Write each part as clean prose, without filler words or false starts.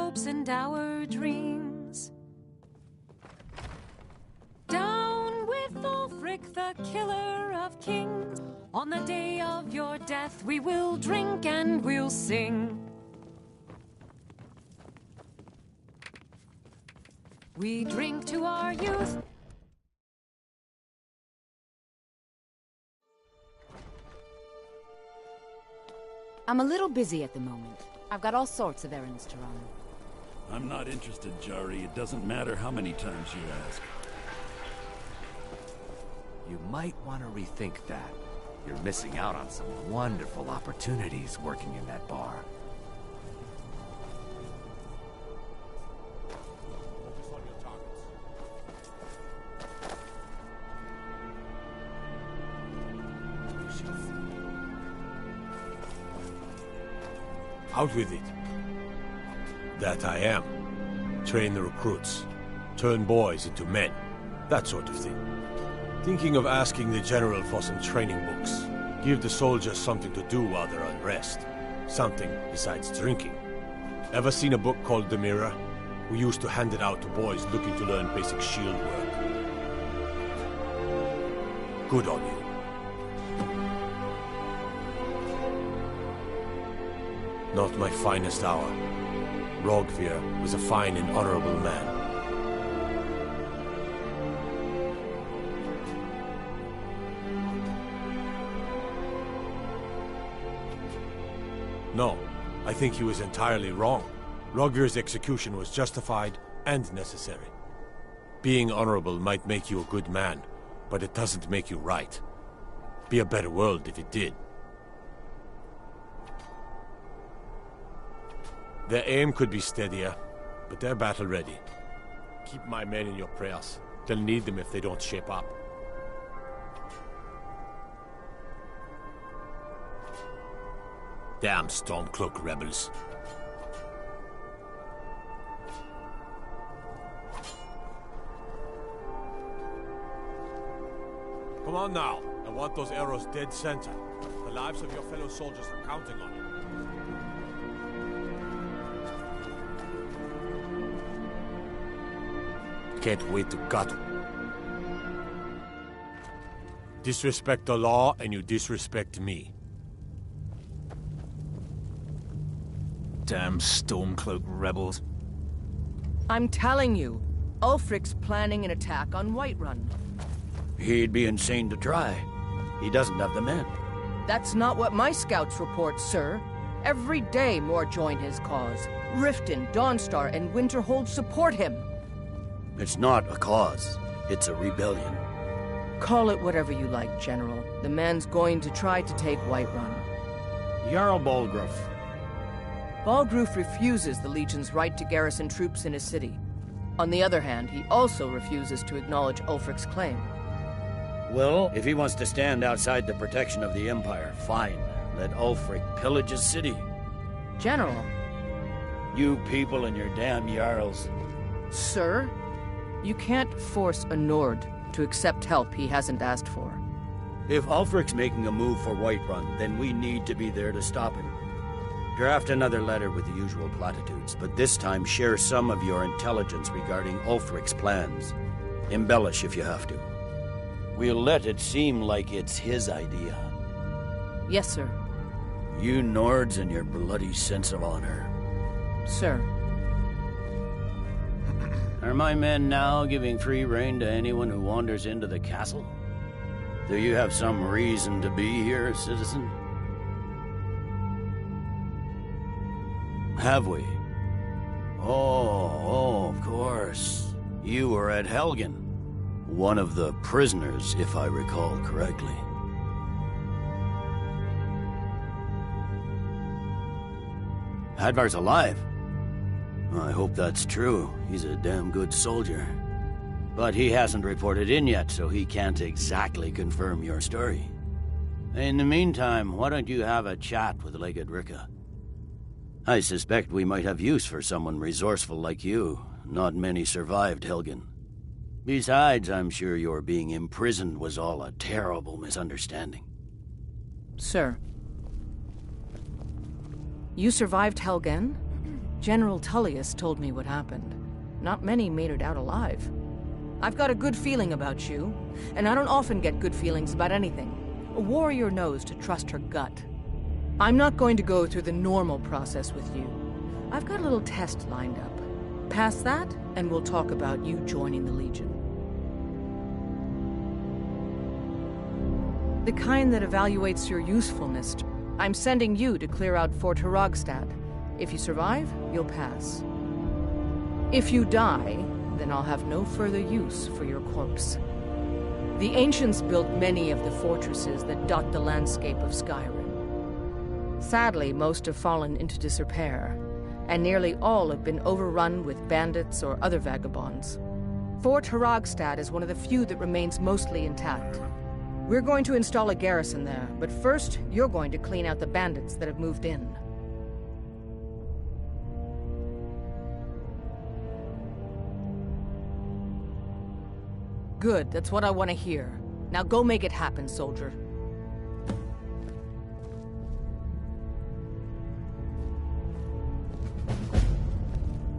hopes and our dreams. Down with Ulfric, the killer of kings. On the day of your death, we will drink and we'll sing. We drink to our youth. I'm a little busy at the moment. I've got all sorts of errands to run. I'm not interested, Jari. It doesn't matter how many times you ask. You might want to rethink that. You're missing out on some wonderful opportunities working in that bar. Out with it. That I am. Train the recruits. Turn boys into men. That sort of thing. Thinking of asking the General for some training books. Give the soldiers something to do while they're on rest. Something besides drinking. Ever seen a book called The Mirror? We used to hand it out to boys looking to learn basic shield work. Good on you. Not my finest hour. Rogvir was a fine and honorable man. No, I think he was entirely wrong. Rogvir's execution was justified and necessary. Being honorable might make you a good man, but it doesn't make you right. Be a better world if it did. Their aim could be steadier, but they're battle-ready. Keep my men in your prayers. They'll need them if they don't shape up. Damn Stormcloak rebels. Come on now. I want those arrows dead center. The lives of your fellow soldiers are counting on it. Can't wait to cut. Disrespect the law and you disrespect me. Damn Stormcloak rebels. I'm telling you, Ulfric's planning an attack on Whiterun. He'd be insane to try. He doesn't have the men. That's not what my scouts report, sir. Every day more join his cause. Riften, Dawnstar, and Winterhold support him. It's not a cause. It's a rebellion. Call it whatever you like, General. The man's going to try to take Whiterun. Jarl Balgruuf. Balgruuf refuses the Legion's right to garrison troops in his city. On the other hand, he also refuses to acknowledge Ulfric's claim. Well, if he wants to stand outside the protection of the Empire, fine. Let Ulfric pillage his city. General. You people and your damn Jarls. Sir, you can't force a Nord to accept help he hasn't asked for. If Ulfric's making a move for Whiterun, then we need to be there to stop him. Draft another letter with the usual platitudes, but this time share some of your intelligence regarding Ulfric's plans. Embellish if you have to. We'll let it seem like it's his idea. Yes, sir. You Nords and your bloody sense of honor. Sir. Are my men now giving free rein to anyone who wanders into the castle? Do you have some reason to be here, citizen? Have we? Oh, of course. You were at Helgen. One of the prisoners, if I recall correctly. Hadvar's alive. I hope that's true. He's a damn good soldier. But he hasn't reported in yet, so he can't exactly confirm your story. In the meantime, why don't you have a chat with Legate Ricka? I suspect we might have use for someone resourceful like you. Not many survived Helgen. Besides, I'm sure your being imprisoned was all a terrible misunderstanding. Sir. You survived Helgen? General Tullius told me what happened. Not many made it out alive. I've got a good feeling about you, and I don't often get good feelings about anything. A warrior knows to trust her gut. I'm not going to go through the normal process with you. I've got a little test lined up. Pass that, and we'll talk about you joining the Legion. The kind that evaluates your usefulness. I'm sending you to clear out Fort Hrogstad. If you survive, you'll pass. If you die, then I'll have no further use for your corpse. The ancients built many of the fortresses that dot the landscape of Skyrim. Sadly, most have fallen into disrepair, and nearly all have been overrun with bandits or other vagabonds. Fort Hrogstad is one of the few that remains mostly intact. We're going to install a garrison there, but first, you're going to clean out the bandits that have moved in. Good, that's what I want to hear. Now go make it happen, soldier.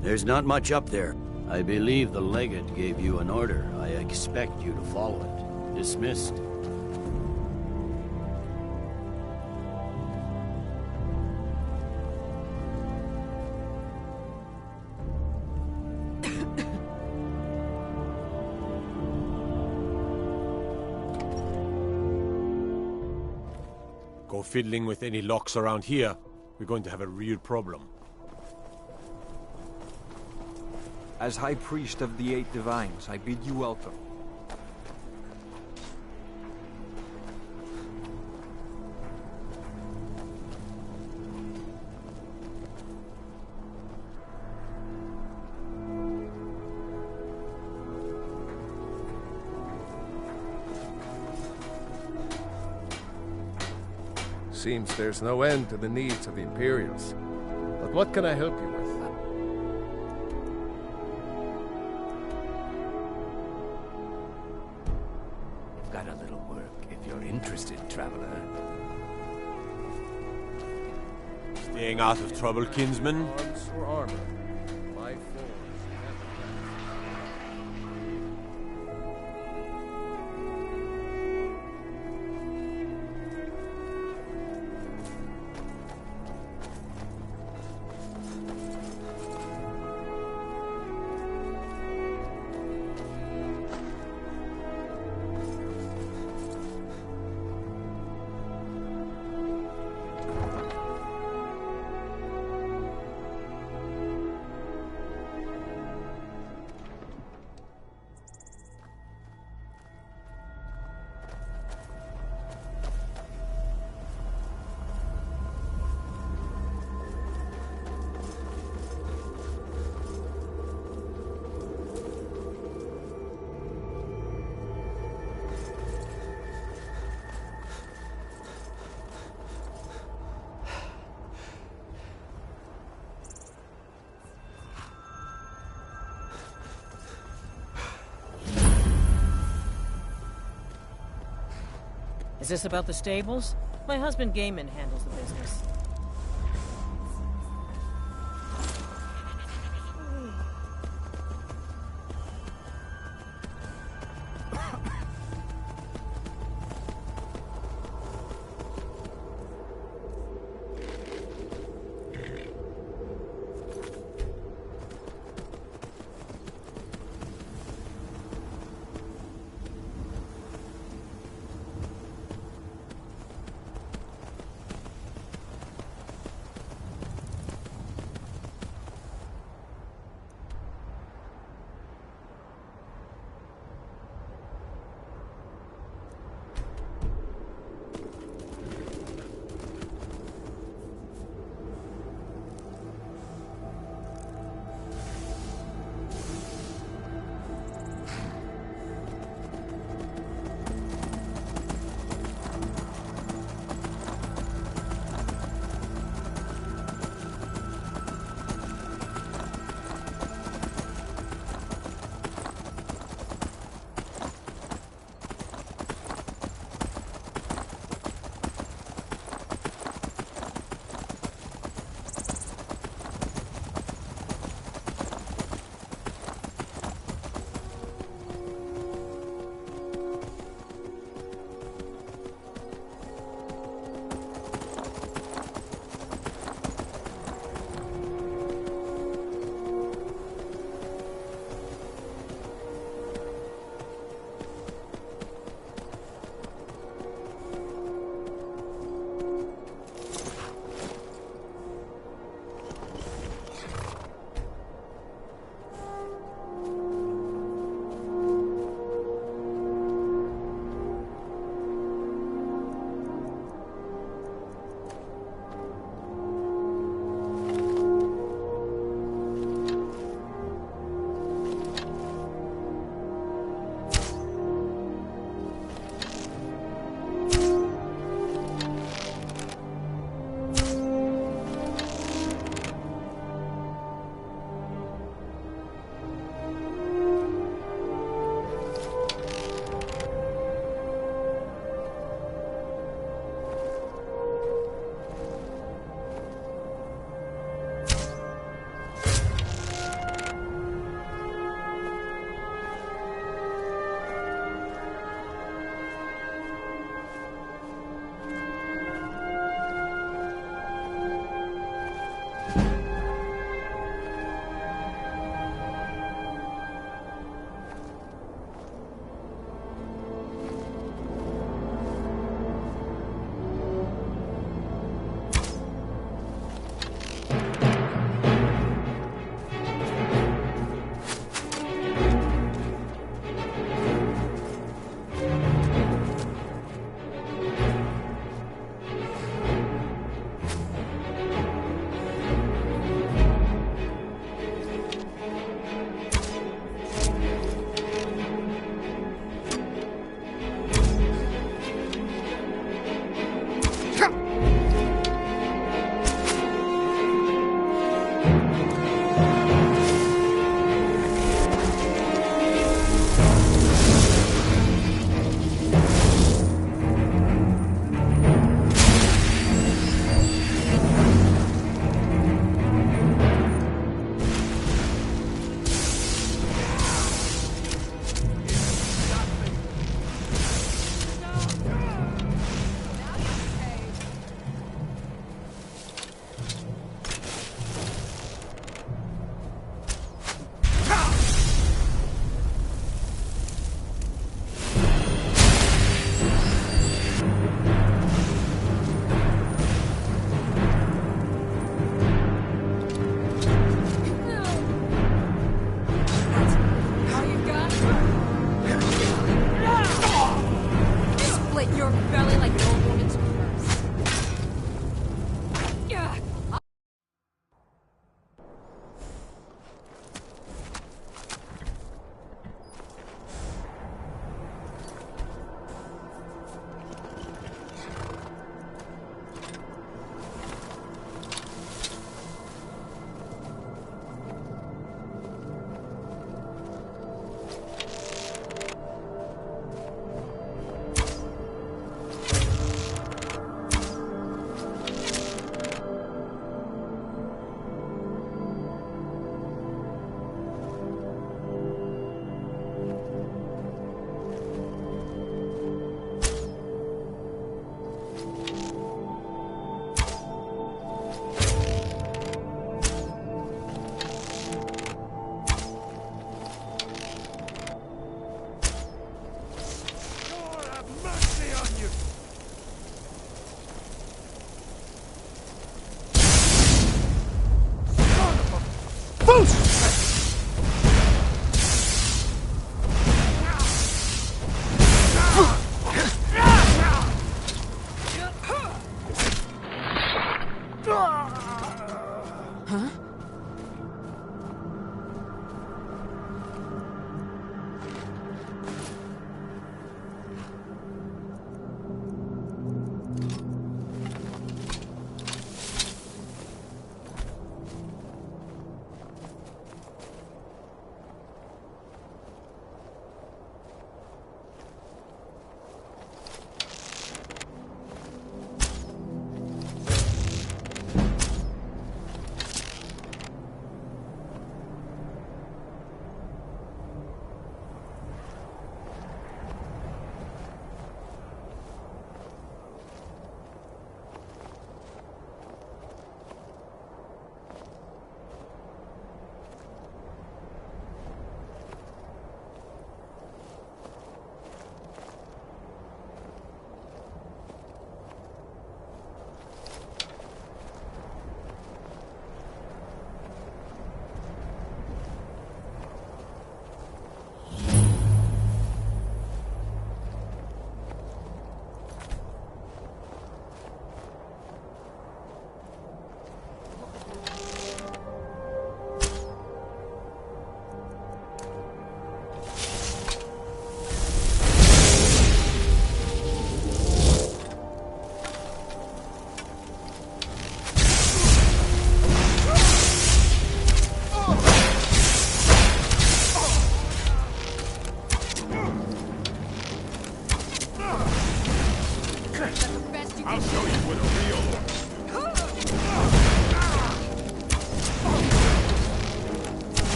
There's not much up there. I believe the legate gave you an order. I expect you to follow it. Dismissed. Go fiddling with any locks around here, we're going to have a real problem. As High Priest of the Eight Divines, I bid you welcome. Seems there's no end to the needs of the Imperials. But what can I help you with? I've got a little work if you're interested, traveler. Staying out of trouble, kinsman? Arms or armor? My forge. Is this about the stables? My husband Gaiman handles the business.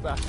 that.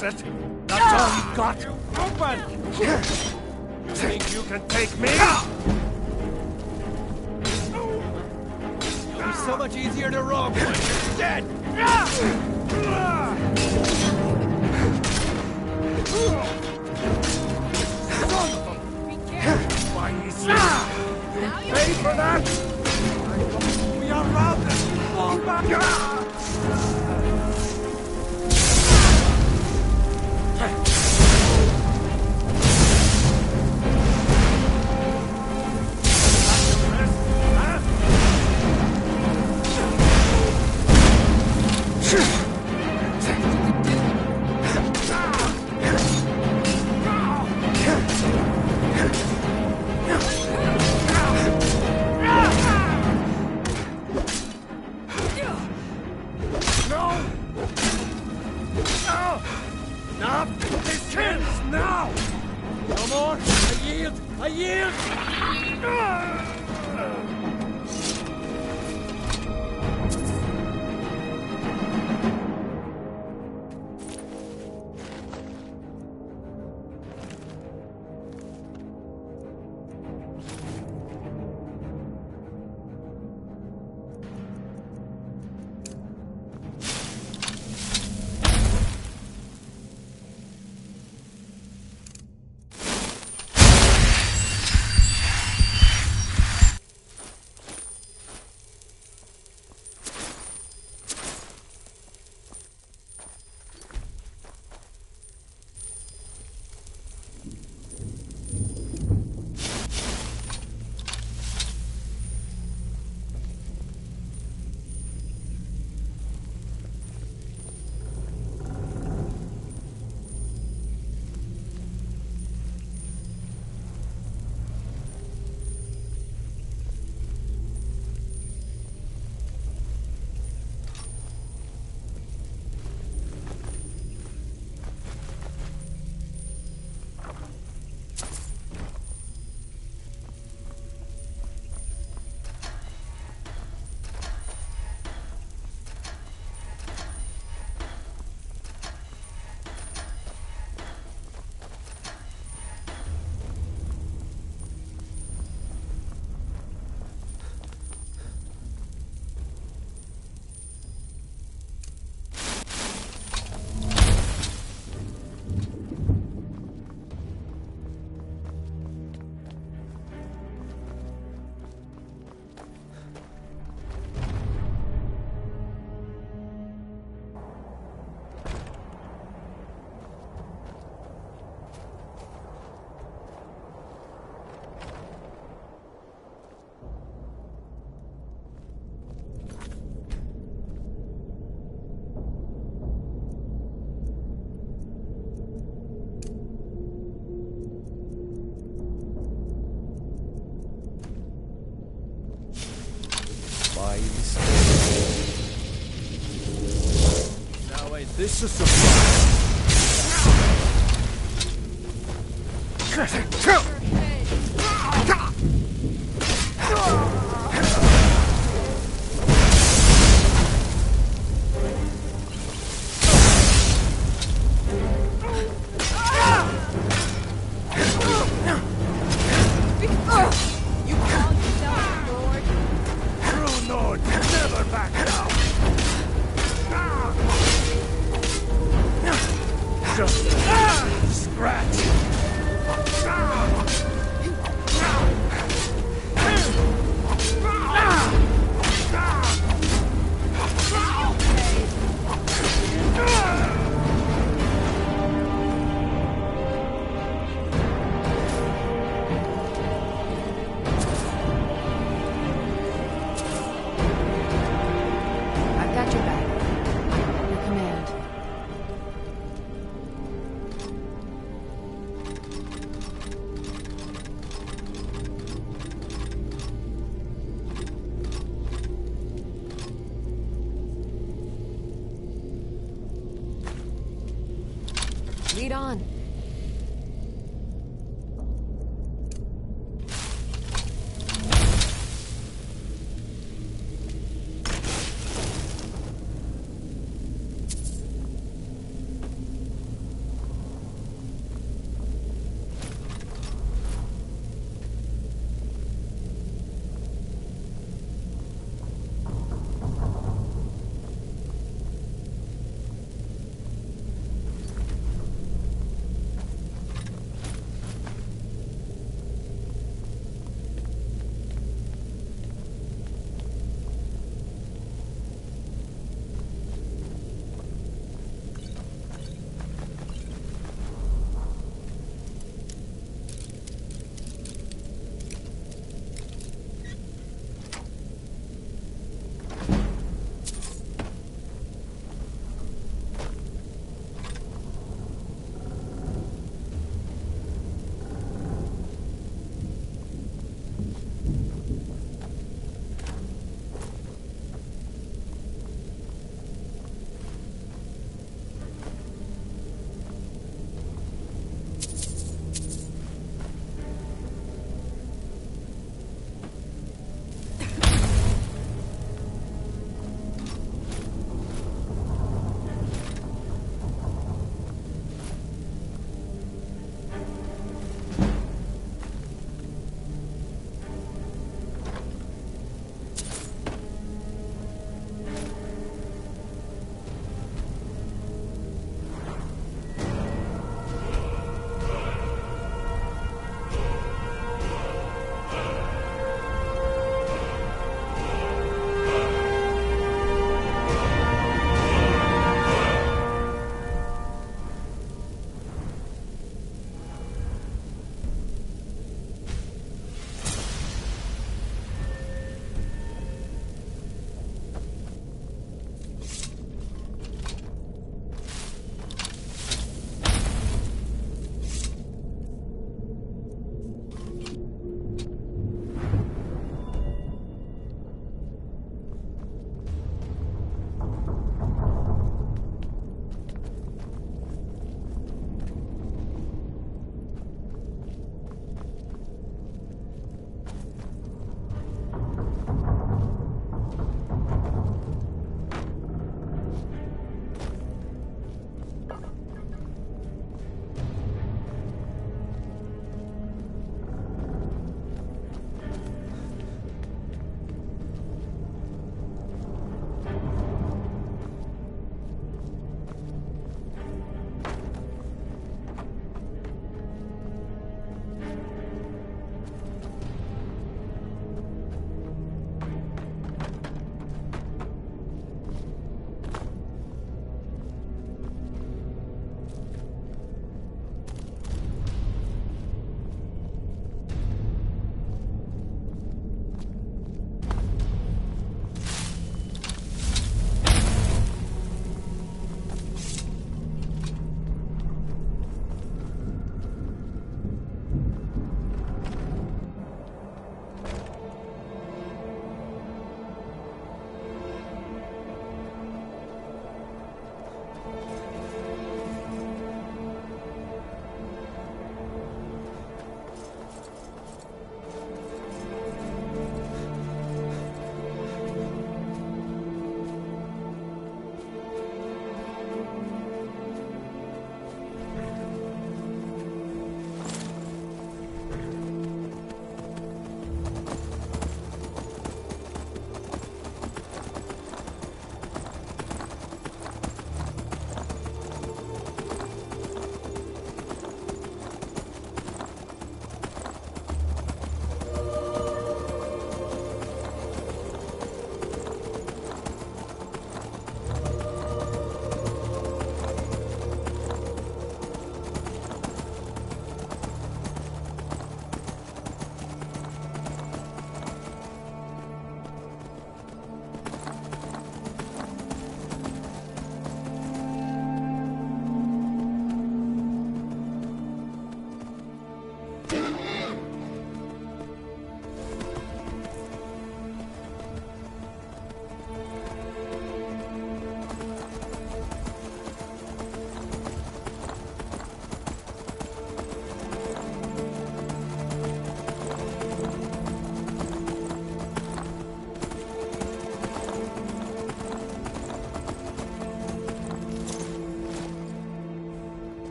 That's it. That's all you've got. Open! You think you can take me? It'll be so much easier to rob when you're dead. Why is he? Pay for that? We are robbed. Fall back. Now ain't this a surprise? Just scratch. Lead on.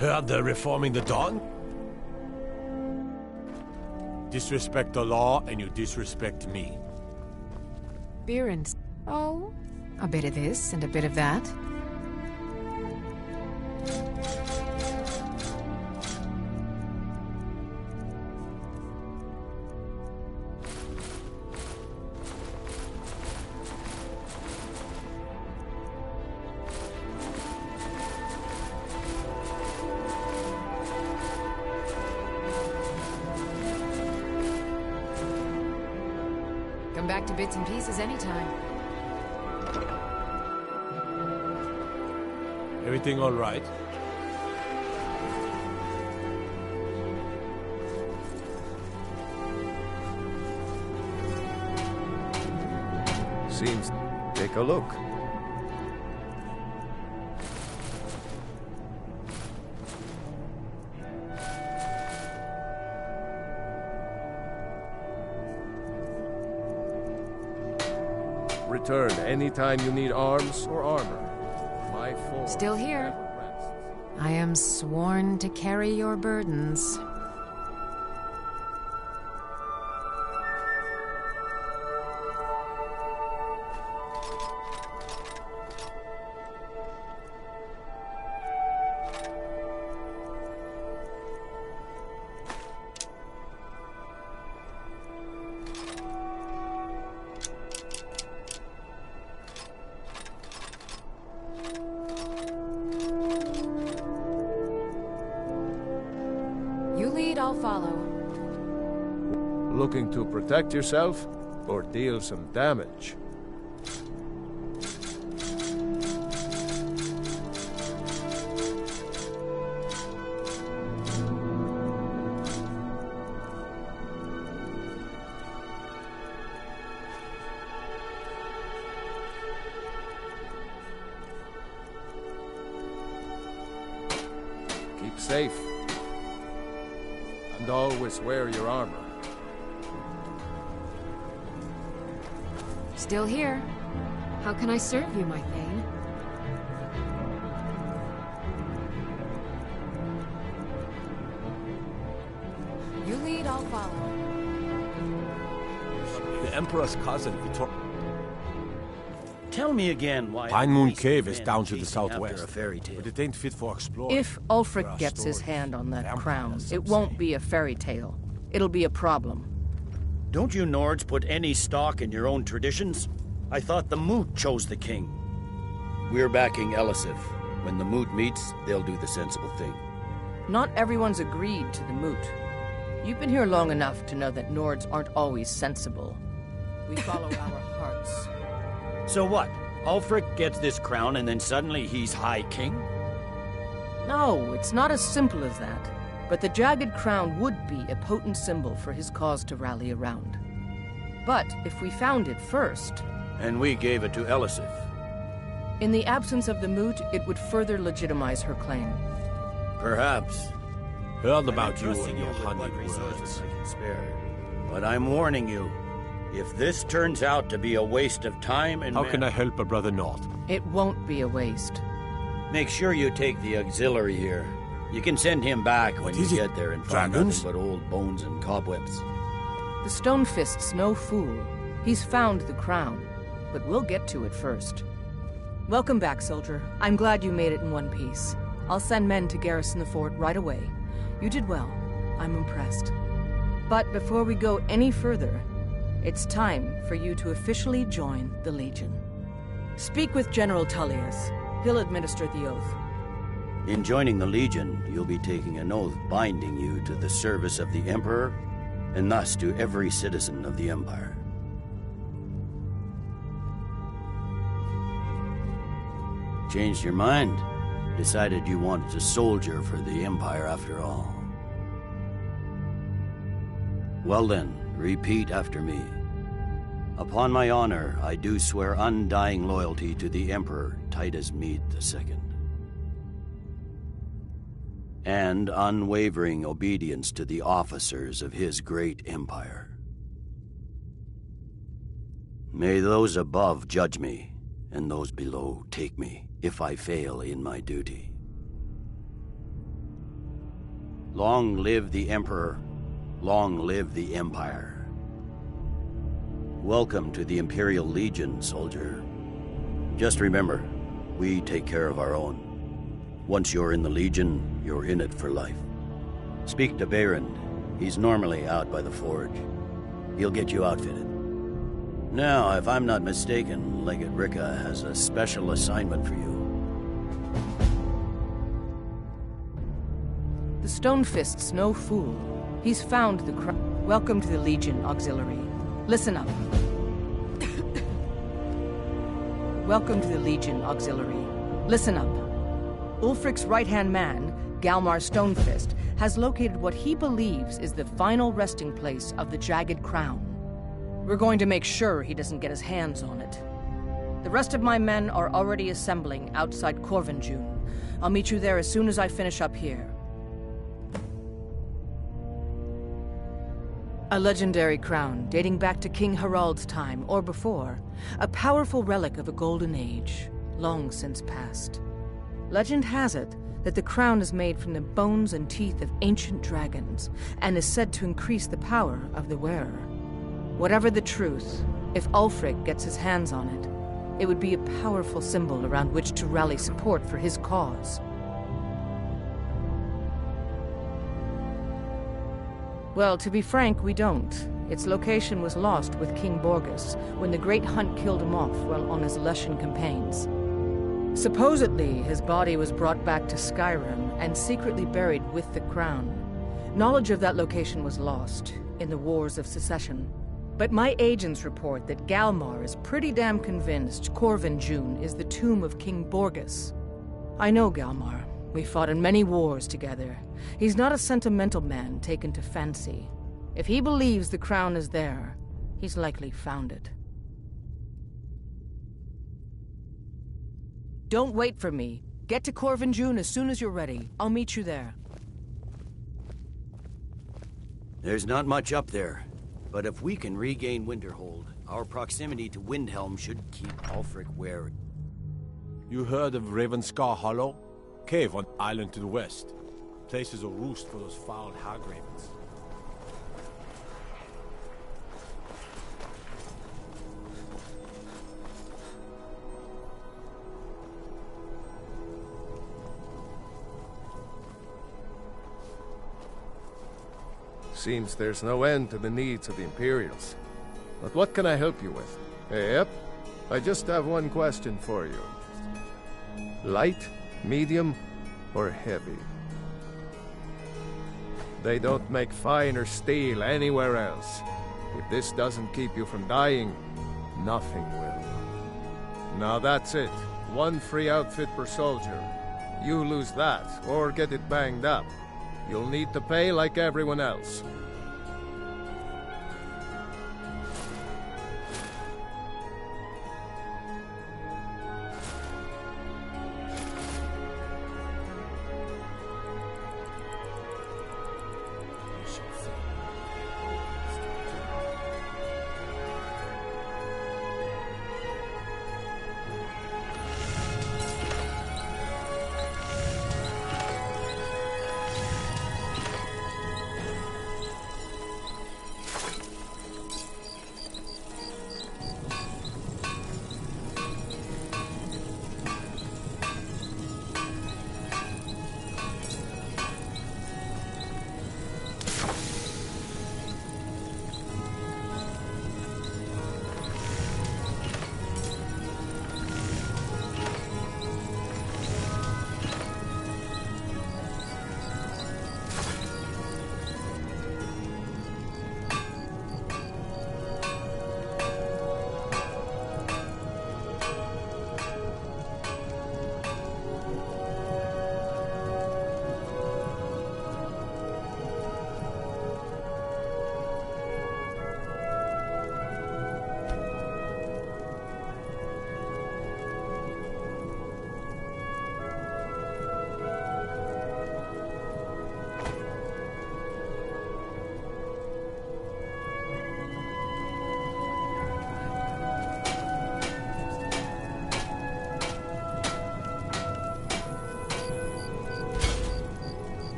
Heard they're reforming the Dawn? Disrespect the law, and you disrespect me. Beer and... Oh, a bit of this and a bit of that. Come back to bits and pieces anytime. Everything all right? Seems... Take a look. Return anytime you need arms or armor. My force Still here. never rests. I am sworn to carry your burdens. You lead, I'll follow. Looking to protect yourself or deal some damage? Keep safe. And always wear your armor. Still here. How can I serve you, my Thane? You lead, I'll follow. The Emperor's cousin, Vitor... Tell me again why... Pine Moon wasted Cave is men down to the chasing after southwest. A fairy tale. But it ain't fit for exploring. If There Ulfric are gets his stories. hand on that Vampires, crown, some it won't say. be a fairy tale. It'll be a problem. Don't you Nords put any stock in your own traditions? I thought the Moot chose the king. We're backing Elisif. When the Moot meets, they'll do the sensible thing. Not everyone's agreed to the moot. You've been here long enough to know that Nords aren't always sensible. We follow our hearts. So what? Ulfric gets this crown and then suddenly he's High King? No, it's not as simple as that. But the jagged crown would be a potent symbol for his cause to rally around. But if we found it first... And we gave it to Elisif. In the absence of the moot, it would further legitimize her claim. Perhaps. Heard about you Trusting and your with what honeyed resources words. I can spare. But I'm warning you. If this turns out to be a waste of time and How can I help a brother Nord? It won't be a waste. Make sure you take the auxiliary here. You can send him back when you is it? get there and find Dragons? nothing but old bones and cobwebs. The Stonefist's no fool. He's found the crown, but we'll get to it first. Welcome back, soldier. I'm glad you made it in one piece. I'll send men to garrison the fort right away. You did well. I'm impressed. But before we go any further, it's time for you to officially join the Legion. Speak with General Tullius. He'll administer the oath. In joining the Legion, you'll be taking an oath binding you to the service of the Emperor, and thus to every citizen of the Empire. Changed your mind? Decided you wanted to soldier for the Empire after all. Well then, repeat after me. Upon my honor, I do swear undying loyalty to the Emperor Titus Mede II. And unwavering obedience to the officers of his great empire. May those above judge me, and those below take me, if I fail in my duty. Long live the Emperor. Long live the Empire. Welcome to the Imperial Legion, soldier. Just remember, we take care of our own. Once you're in the Legion, you're in it for life. Speak to Behrend. He's normally out by the forge. He'll get you outfitted. Now, if I'm not mistaken, Legate Ricka has a special assignment for you. The Stonefist's no fool. He's found the Welcome to the Legion, Auxiliary. Listen up. Welcome to the Legion, Auxiliary. Listen up. Ulfric's right-hand man, Galmar Stonefist, has located what he believes is the final resting place of the Jagged Crown. We're going to make sure he doesn't get his hands on it. The rest of my men are already assembling outside Corvinjune. I'll meet you there as soon as I finish up here. A legendary crown dating back to King Harald's time or before. A powerful relic of a golden age, long since past. Legend has it that the crown is made from the bones and teeth of ancient dragons, and is said to increase the power of the wearer. Whatever the truth, if Ulfric gets his hands on it, it would be a powerful symbol around which to rally support for his cause. Well, to be frank, we don't. Its location was lost with King Borgus when the Great Hunt killed him off while on his Lushan campaigns. Supposedly, his body was brought back to Skyrim and secretly buried with the crown. Knowledge of that location was lost in the Wars of Secession. But my agents report that Galmar is pretty damn convinced Corvinjune is the tomb of King Borgus. I know Galmar. We fought in many wars together. He's not a sentimental man taken to fancy. If he believes the crown is there, he's likely found it. Don't wait for me. Get to Corvinjune as soon as you're ready. I'll meet you there. There's not much up there, but if we can regain Winterhold, our proximity to Windhelm should keep Ulfric wary. You heard of Ravenscar Hollow? Cave on island to the west. Place is a roost for those foul hagravens. Seems there's no end to the needs of the Imperials. But what can I help you with? Yep. I just have one question for you. Light, medium, or heavy? They don't make finer steel anywhere else. If this doesn't keep you from dying, nothing will. Now that's it. One free outfit per soldier. You lose that, or get it banged up, you'll need to pay like everyone else.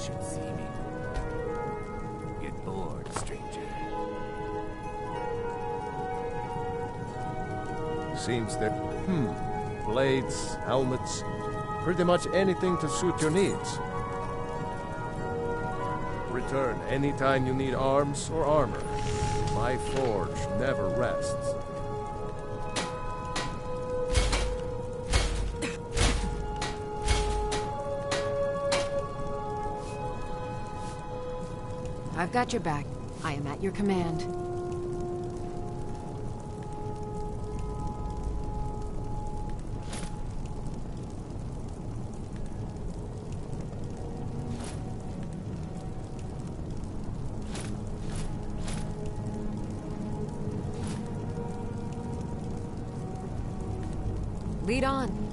should see me. Get bored, stranger. Seems that, blades, helmets, pretty much anything to suit your needs. Return anytime you need arms or armor. My forge never rests. I've got your back. I am at your command. Lead on.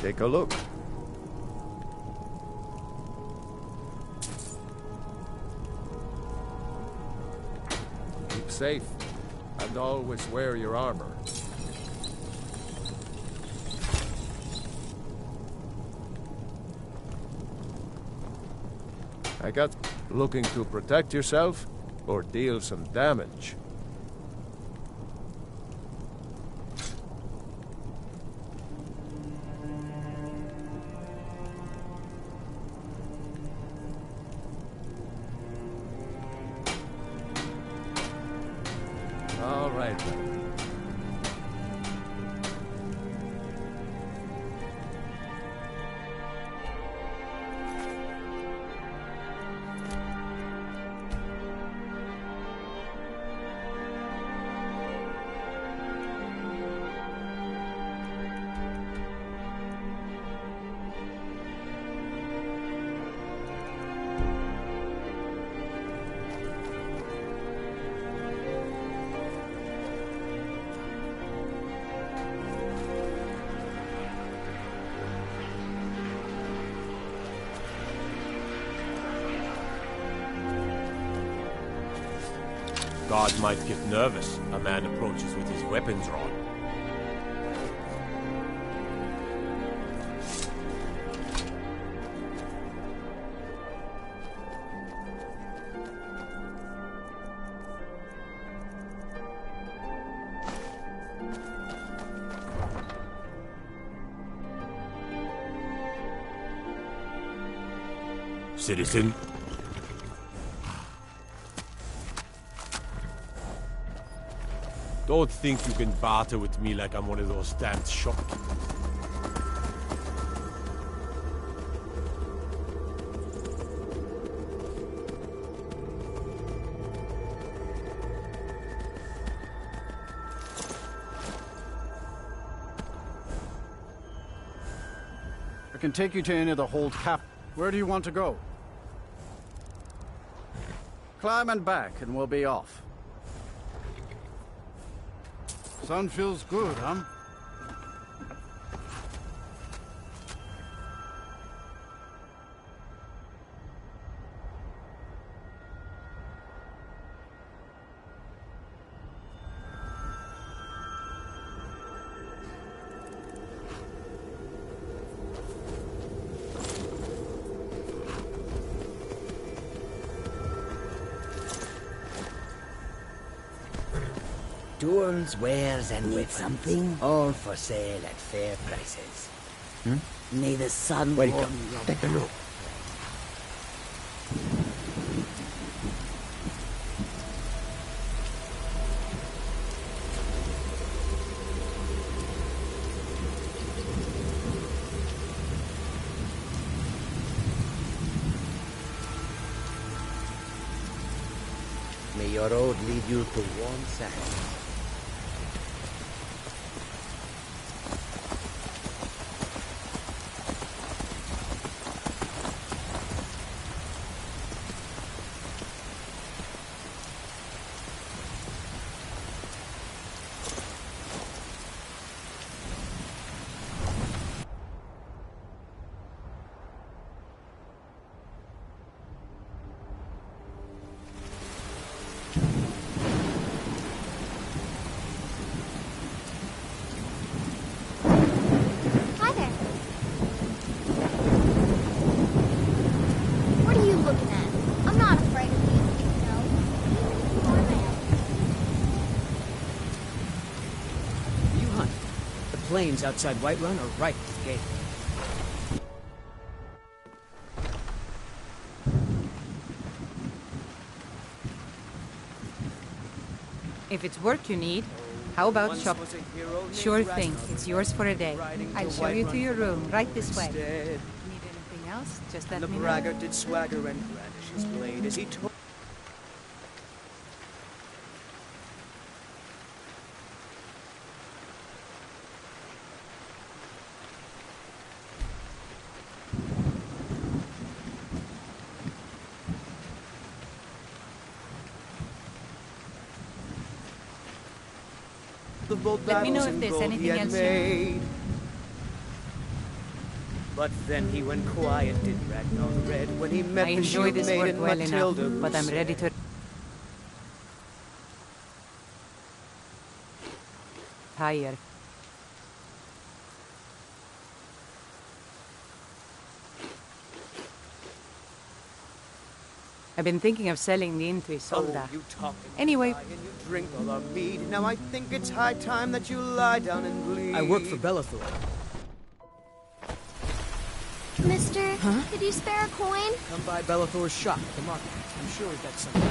Take a look. Keep safe, and always wear your armor. I got looking to protect yourself or deal some damage. All right then. God might get nervous. A man approaches with his weapons drawn. Citizen. Don't think you can barter with me like I'm one of those damned shopkeepers. I can take you to any of the hold cap. Where do you want to go? Climb and back, and we'll be off. Sun feels good, huh? Tools, wares, and with something, all for sale at fair prices. May the sun warm your Take a look. May your road lead you to warm sands. plains outside Whiterun are right at the gate. If it's work you need, how about shop? Sure thing. It's yours for a day. I'll show you to your room, right this way. Need anything else? Just let me know. The braggart did swagger and brandish his blade as he told. Let me know if there's anything else you need. But then he went quiet, did Ragnar Red, when he met I the enjoy this work shield-maiden well Matilda, enough, but I'm ready to... Tired. I've been thinking of selling the inn to Isolda. Oh, you talk Anyway, and you drink all our mead. Now I think it's high time that you lie down and bleed. I work for Bellathor. Mister, could you spare a coin? Come by Bellathor's shop at the market. I'm sure we've got something.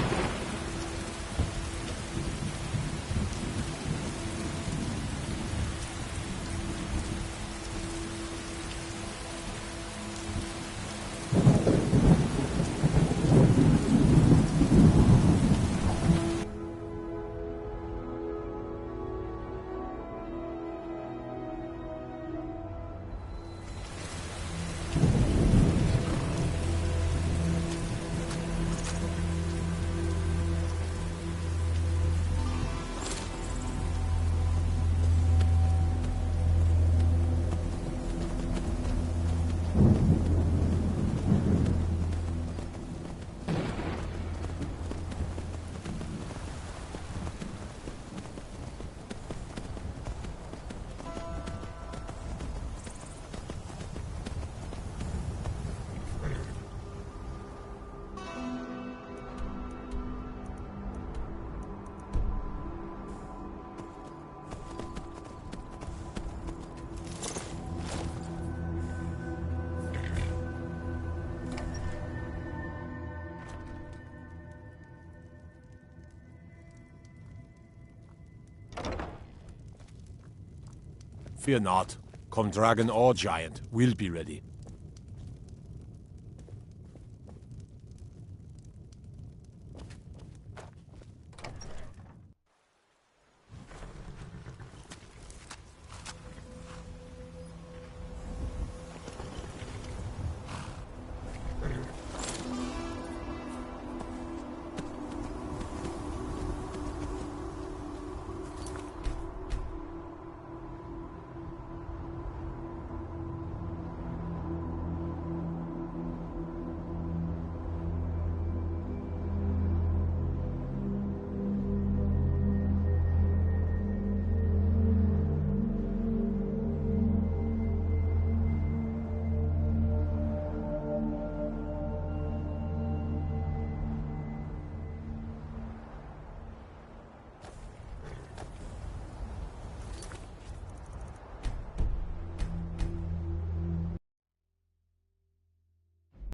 Fear not. Come dragon or giant, we'll be ready.